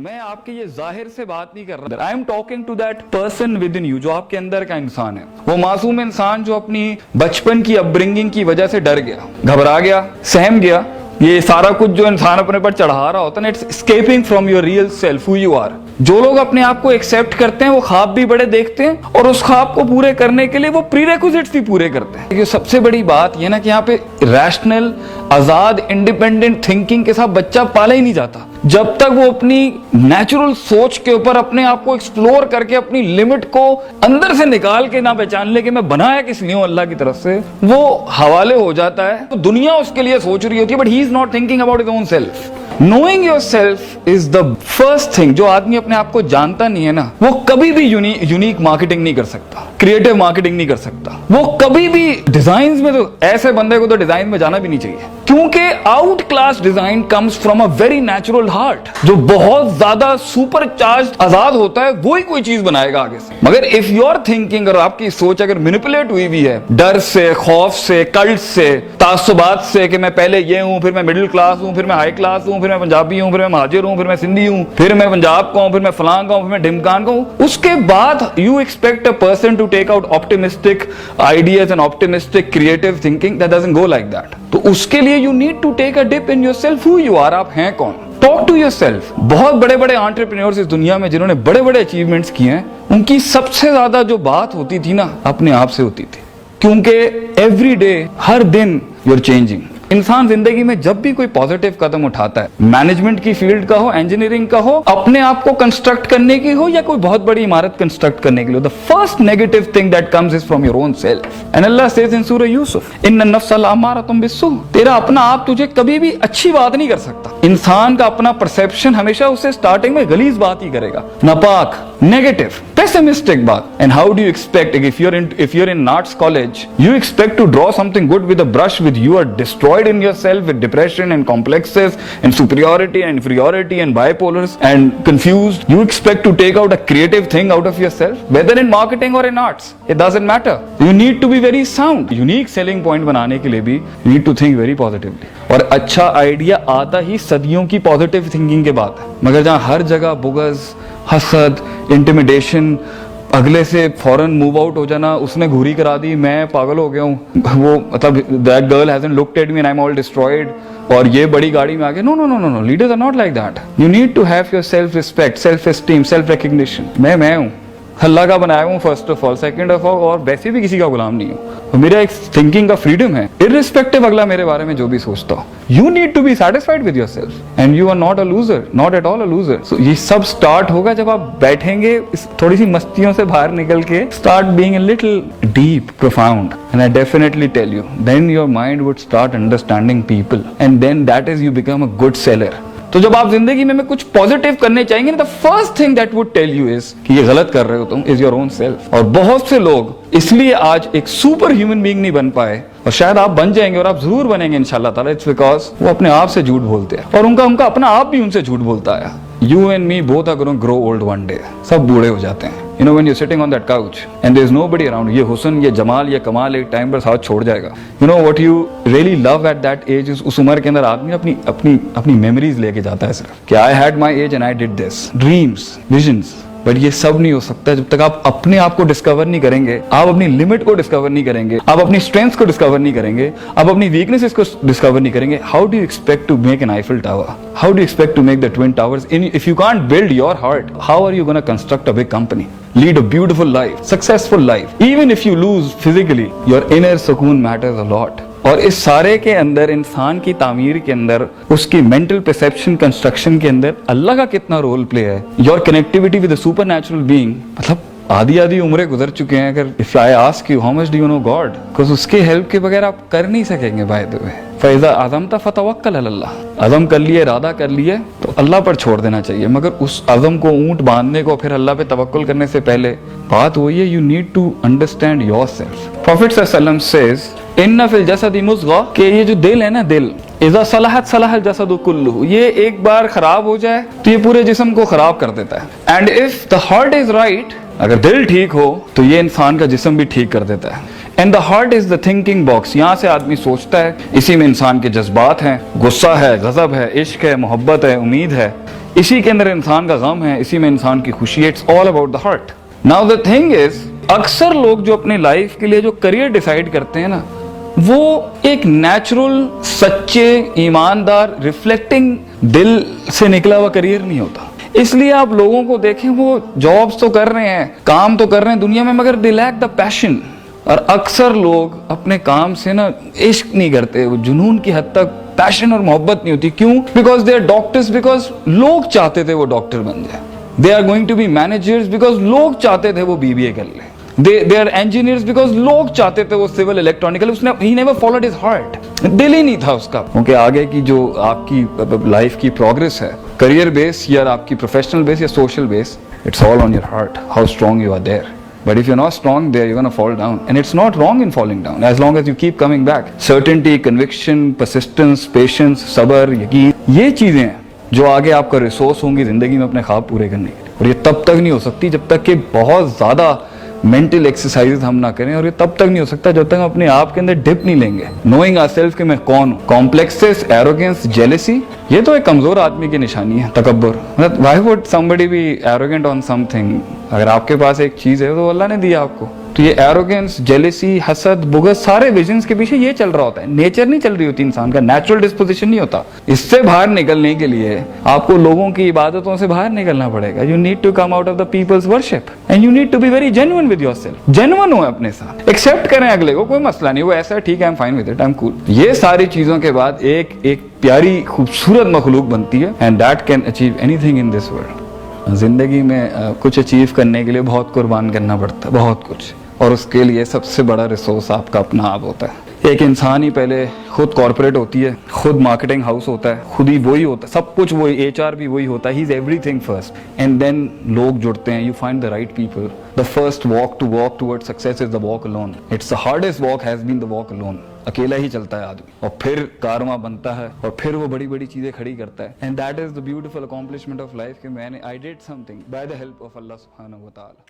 मैं आपके ये जाहिर से बात नहीं कर रहा। I am talking to that person within you, जो आपके अंदर का इंसान है, वो मासूम इंसान जो अपनी बचपन की अपब्रिंगिंग की वजह से डर गया, घबरा गया, सहम गया। ये सारा कुछ जो इंसान अपने पर चढ़ा रहा होता है, it's escaping from your real self, who you are. जो लोग अपने आप को एक्सेप्ट करते हैं वो ख्वाब भी बड़े देखते हैं और उस ख्वाब को पूरे करने के लिए वो प्रीरेक्विजिट्स भी पूरे करते हैं। ये सबसे बड़ी बात ये ना कि यहाँ पे रैशनल, आजाद, इंडिपेंडेंट थिंकिंग के साथ बच्चा पाला ही नहीं जाता जब तक वो अपनी नेचुरल सोच के ऊपर अपने आप को एक्सप्लोर करके अपनी लिमिट को अंदर से निकाल के ना पहचान ले कि मैं बनाया किस लिए हूं अल्लाह की तरफ से, वो हवाले हो जाता है। तो दुनिया उसके लिए सोच रही होती है, but he is not thinking about his own self. Knowing yourself is the first thing। जो आदमी अपने आप को जानता नहीं है ना, वो कभी भी यूनिक मार्केटिंग नहीं कर सकता, क्रिएटिव मार्केटिंग नहीं कर सकता, वो कभी भी डिजाइन में, तो ऐसे बंदे को तो डिजाइन में जाना भी नहीं चाहिए, क्योंकि out class design comes from a very natural heart. जो बहुत ज्यादा सुपर चार्ज आजाद होता है वो ही कोई चीज बनाएगा आगे से। मगर इफ योर थिंकिंग और आपकी सोच अगर मैनिपुलेट हुई भी है डर से, खौफ से, कल्ट से, तासुबात से कि मैं पहले ये हूं, फिर मैं मिडिल क्लास हूं, फिर मैं हाई क्लास हूं, फिर मैं पंजाबी हूं, फिर मैं महाजिर हूं, फिर मैं सिंधी हूं, फिर मैं पंजाब का हूं, फिर मैं फलां का हूं, फिर मैं ढिमकान का हूं, उसके बाद you expect a person to take out optimistic ideas and optimistic creative thinking, that doesn't go like that. तो उसके लिए you need to take a dip in yourself, who you are, आप हैं कौन। Talk to yourself. बहुत बड़े बड़े entrepreneurs इस दुनिया में जिन्होंने बड़े बड़े अचीवमेंट्स किए हैं, उनकी सबसे ज्यादा जो बात होती थी ना, अपने आप से होती थी, क्योंकि एवरी डे, हर दिन यू आर चेंजिंग। इंसान जिंदगी में जब भी कोई पॉजिटिव कदम उठाता है, मैनेजमेंट की फील्ड का हो, इंजीनियरिंग का हो, अपने आप को कंस्ट्रक्ट करने की हो, या कोई बहुत बड़ी इमारत कंस्ट्रक्ट करने के लिए, the first negative thing that comes is from your own self. And Allah says in सूरह यूसुफ, इन्न नफ्स लअम्मारतुम बिस्सू। तेरा अपना आप तुझे कभी भी अच्छी बात नहीं कर सकता। इंसान का अपना परसेप्शन हमेशा उससे स्टार्टिंग में गलीज बात ही करेगा, नापाक, नेगेटिव, पेसिमिस्टिक बात। And how do you expect, if you're in arts college, you expect to draw something good with a brush, with you are destroyed in yourself with depression and complexes and superiority and inferiority and bipolars and confused. You expect to take out a creative thing out of yourself, whether in marketing or in arts, it doesn't matter. You need to be very sound. Unique selling point बनाने के लिए भी you need to think very positively. और अच्छा idea आता ही सदियों की positive thinking के बाद है। मगर जहाँ हर जगह बुगज, हसद, इंटिमिडेशन, अगले से फौरन मूव आउट हो जाना, उसने घूरी करा दी, मैं पागल हो गया हूँ, वो मतलब that girl hasn't looked at me and I am all destroyed, और ये बड़ी गाड़ी में आ गए। No no no no no, leaders are not like that. You need to have your self respect, self esteem, self recognition. मैं हूँ, अल्लाह का बनाया हूँ first of all, second of all, और वैसे भी किसी का गुलाम नहीं हूँ। मेरा एक थिंकिंग का फ्रीडम है, इररिस्पेक्टिव अगला मेरे बारे में जो भी सोचता हो। You need to be satisfied with yourself and you are not a loser, not at all a loser. So ये सब स्टार्ट होगा जब आप बैठेंगे थोड़ी सी मस्तियों से बाहर निकल के, start being a little deep, profound, and I definitely tell you, then your mind would start understanding people, and then that is you become a good seller. तो जब आप जिंदगी में कुछ पॉजिटिव करने चाहेंगे, the first thing that would tell you is कि ये गलत कर रहे हो तुम, इज योर ओन सेल्फ। और बहुत से लोग इसलिए आज एक सुपर ह्यूमन बीइंग नहीं बन पाए, और शायद आप बन जाएंगे और आप जरूर बनेंगे इंशाल्लाह ताला, इट्स बिकॉज वो अपने आप से झूठ बोलते हैं, और उनका अपना आप भी उनसे झूठ बोलता है। You and me both are going to grow old one day. सब बूढ़े हो जाते हैं। You know when you're sitting on that couch and there's nobody around, ये हुस्न, ये जमाल, ये कमाल एक टाइम पर साथ छोड़ जाएगा। You know what you really love at that age is, उस उम्र के अंदर आदमी अपनी मेमोरीज लेके जाता है सिर्फ कि I had my age and I did this, dreams, visions। But ये सब नहीं हो सकता जब तक आप अपने आप को डिस्कवर नहीं करेंगे, आप अपनी लिमिट को डिस्कवर नहीं करेंगे, आप अपनी स्ट्रेंथ्स को डिस्कवर नहीं करेंगे, आप अपनी वीकनेसेस को डिस्कवर नहीं करेंगे। How do you expect to make an Eiffel tower? How do you expect to make the twin towers? If you can't build your heart, how are you gonna construct a big company, lead a beautiful life, successful life? Even if you lose physically, your inner सुकून matters a lot. और इस सारे के अंदर, इंसान की तामीर के अंदर, उसकी मेंटल परसेप्शन कंस्ट्रक्शन के अंदर अल्लाह का कितना रोल प्ले है, your connectivity with the super natural being. मतलब आधी उम्रें गुजर चुके हैं। अगर if I ask you how much do you know God, because उसके हेल्प के बगैर आप कर नहीं सकेंगे। बाय द वे, फैज़ा अज़मता फतवक्कल अलल्लाह, अज़म कर लिए, इरादा कर लिए तो अल्लाह पर छोड़ देना चाहिए। मगर उस अज़म को ऊंट बांधने को, फिर अल्लाह पे तवक्कुल करने से पहले बात वही है, you need to understand yourself. Prophet सल्लल्लाहु अलैहि वसल्लम सेज, इन्ना फिल जसदी मुज़गा, कि ये जो दिल है ना, दिल इज़ा सलहत सलहल जसदु कुल्लुहु, ये एक बार खराब हो जाए तो ये पूरे जिस्म को खराब कर देता है। And if the heart is right, अगर दिल ठीक हो तो ये इंसान का जिस्म भी ठीक कर देता है। And the heart is the thinking box, यहाँ से आदमी सोचता है, इसी में इंसान के जज्बात हैं, गुस्सा है, गजब है, इश्क है, मोहब्बत है, उम्मीद है, इसी के अंदर इंसान का गम है, इसी में इंसान की खुशी है। It's all about the heart. Now the thing is, अक्सर लोग जो अपने लाइफ के लिए जो करियर डिसाइड करते हैं ना, वो एक नेचुरल, सच्चे, ईमानदार, रिफ्लेक्टिंग दिल से निकला हुआ करियर नहीं होता। इसलिए आप लोगों को देखें, वो जॉब्स तो कर रहे हैं, काम तो कर रहे हैं दुनिया में, मगर दे लैक द पैशन। और अक्सर लोग अपने काम से ना इश्क नहीं करते, वो जुनून की हद तक पैशन और मोहब्बत नहीं होती। क्यों? Because they are doctors, because लोग चाहते थे वो डॉक्टर बन जाए। They are going to be managers, because लोग चाहते थे वो बीबीए कर ले। They are engineers because लोग चाहते थे वो सिविल इलेक्ट्रॉनिकल। उसने he never followed his heart, दिल ही नहीं था उसका। क्योंकि आगे की जो आपकी लाइफ की प्रोग्रेस है, करियर बेस या आपकी प्रोफेशनल बेस या social base, it's all on your heart, how strong you are there. But if you're not strong there, you're gonna fall down, and it's not wrong in falling down as long as you keep coming back. Certainty, conviction, persistence, patience, सब्र, यकीन, ये चीजें हैं जो आगे आपका resource होंगी जिंदगी में अपने ख्वाब पूरे करने के लिए। और ये तब तक नहीं हो सकती जब तक कि बहुत ज्यादा मेंटल एक्सरसाइज हम ना करें, और ये तब तक नहीं हो सकता जब तक हम अपने आप के अंदर डिप नहीं लेंगे। नोइंग आवरसेल्फ कि मैं कौन हूं। कॉम्प्लेक्सेस, एरोगेंस, जेलेसी, ये तो एक कमजोर आदमी की निशानी है। तकब्बुर, मतलब why would somebody B arrogant on something? अगर आपके पास एक चीज है तो अल्लाह ने दिया आपको। तो ये एरोगेंस, जेलेसी, हसद, बुग़्ज़, सारे विजन्स के पीछे ये चल रहा होता है। नेचर नहीं चल रही होती इंसान का, नेचुरल डिस्पोजिशन नहीं होता। इससे बाहर निकलने के लिए आपको लोगों की इबादतों से बाहर निकलना पड़ेगा। You need to come out of the people's worship and you need to be very genuine with yourself. Genuine हो अपने साथ, एक्सेप्ट करें अगले को, कोई मसला नहीं, वो ऐसा है, ठीक है, I am fine with it, I am cool. ये सारी चीजों के बाद एक प्यारी खूबसूरत मखलूक बनती है, and that can achieve anything in this world. जिंदगी में कुछ अचीव करने के लिए बहुत कुर्बान करना पड़ता है, बहुत कुछ, और उसके लिए सबसे बड़ा रिसोर्स आपका अपना आप होता है। एक इंसान ही पहले खुद कॉर्पोरेट होती है, खुद मार्केटिंग हाउस होता है, खुद ही वही होता है, सब कुछ वही, एचआर भी वही होता है, he is everything first, and then लोग जुड़ते हैं, you find the right people. The first walk towards success is the walk alone. It's the hardest walk has been the walk alone. अकेला ही चलता है आदमी, और फिर कारवां बनता है, और फिर वो बड़ी बड़ी चीजें खड़ी करता है। And that is the beautiful accomplishment of life कि मैंने I did something by the help of Allah सुब्हानहू व तआला।